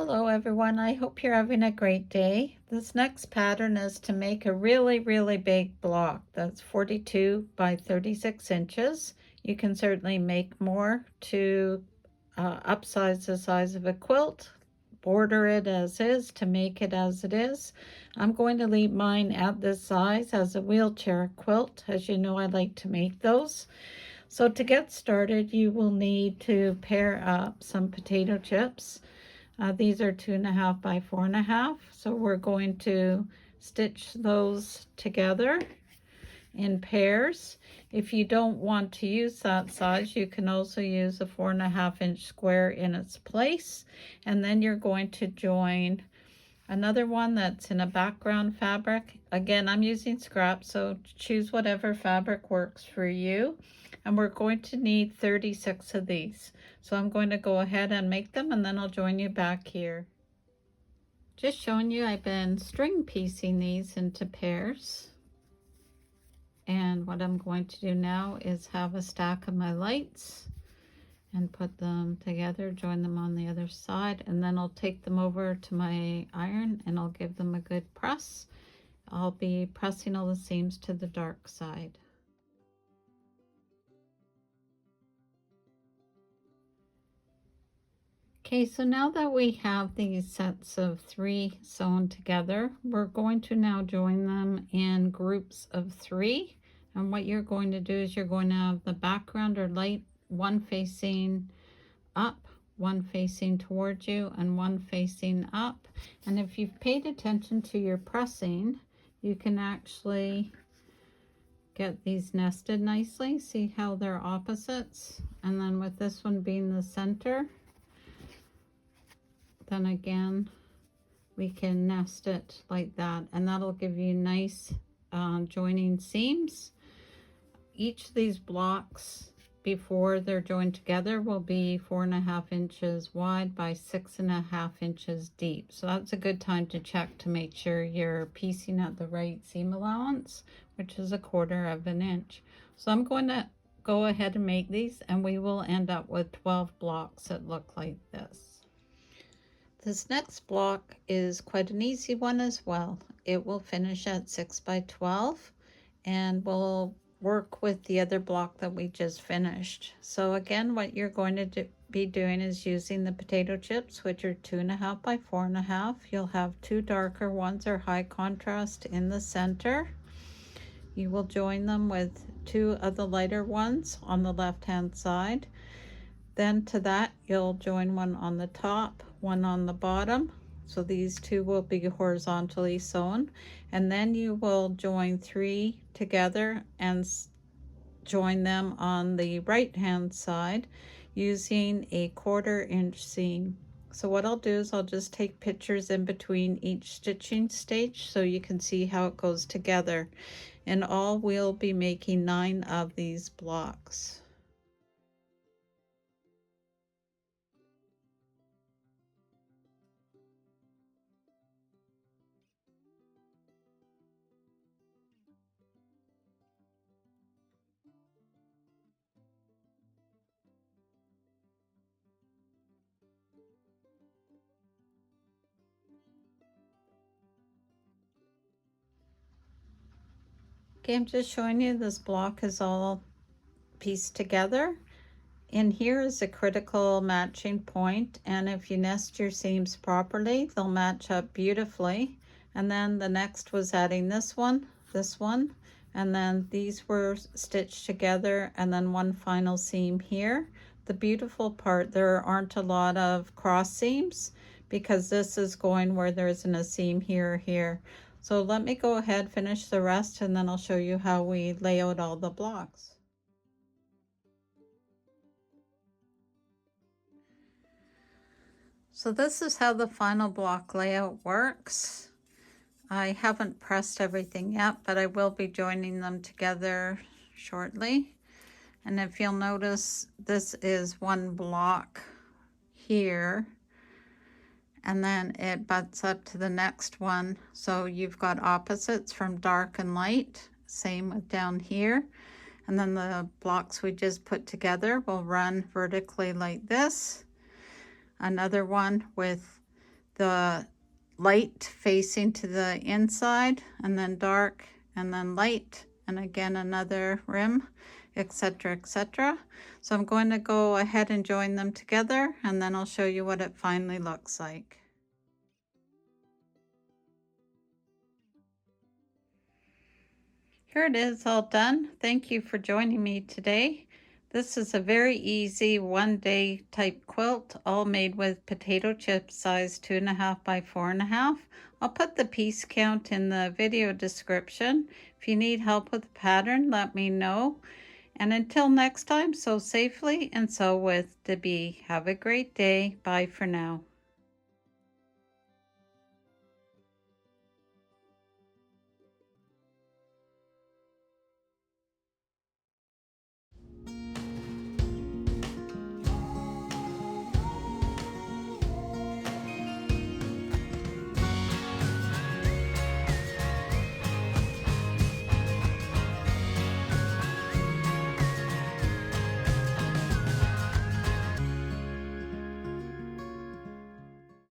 Hello everyone, I hope you're having a great day. This next pattern is to make a really big block that's 42 by 36 inches. You can certainly make more to upsize the size of a quilt, border it as is to make it as it is. I'm going to leave mine at this size as a wheelchair quilt. As you know, I like to make those. So to get started, you will need to pair up some potato chips. These are 2.5 by 4.5, so we're going to stitch those together in pairs. If you don't want to use that size, you can also use a 4.5-inch square in its place, and then you're going to join another one that's in a background fabric. Again, I'm using scrap, so choose whatever fabric works for you. And we're going to need 36 of these. So I'm going to go ahead and make them, and then I'll join you back here. Just showing you, I've been string piecing these into pairs. And what I'm going to do now is have a stack of my lights and put them together, join them on the other side, and then I'll take them over to my iron and I'll give them a good press. I'll be pressing all the seams to the dark side. Okay, so now that we have these sets of 3 sewn together, we're going to now join them in groups of 3. And what you're going to do is you're going to have the background or light, one facing up, one facing towards you, and one facing up. And if you've paid attention to your pressing, you can actually get these nested nicely. See how they're opposites? And then with this one being the center, then again we can nest it like that, and that'll give you nice joining seams. Each of these blocks before they're joined together will be 4.5 inches wide by 6.5 inches deep. So that's a good time to check to make sure you're piecing at the right seam allowance, which is 1/4 of an inch. So I'm going to go ahead and make these, and we will end up with 12 blocks that look like this. This next block is quite an easy one as well. It will finish at 6 by 12, and we'll work with the other block that we just finished. So again, what you're going to be doing is using the potato chips, which are 2.5 by 4.5. You'll have 2 darker ones or high contrast in the center. You will join them with 2 of the lighter ones on the left hand side. Then to that you'll join one on the top, one on the bottom. So these 2 will be horizontally sewn, and then you will join 3 together and join them on the right hand side using a 1/4 inch seam. So what I'll do is I'll just take pictures in between each stitching stage so you can see how it goes together. In all, we'll be making 9 of these blocks. Okay, I'm just showing you this block is all pieced together. In here is a critical matching point, and if you nest your seams properly, they'll match up beautifully. And then the next was adding this one, and then these were stitched together, and then one final seam here. The beautiful part, there aren't a lot of cross seams because this is going where there isn't a seam here or here. So let me go ahead, finish the rest, and then I'll show you how we lay out all the blocks. So this is how the final block layout works. I haven't pressed everything yet, but I will be joining them together shortly. And if you'll notice, this is one block here, and then it butts up to the next one. So you've got opposites from dark and light, same with down here. And then the blocks we just put together will run vertically like this. Another one with the light facing to the inside, and then dark, and then light, and again another rim, etc., etc. So I'm going to go ahead and join them together, and then I'll show you what it finally looks like. Here it is all done. Thank you for joining me today. This is a very easy 1-day type quilt, all made with potato chip size 2.5 by 4.5. I'll put the piece count in the video description. If you need help with the pattern, let me know. And until next time, sew safely and sew with Debee. Have a great day. Bye for now.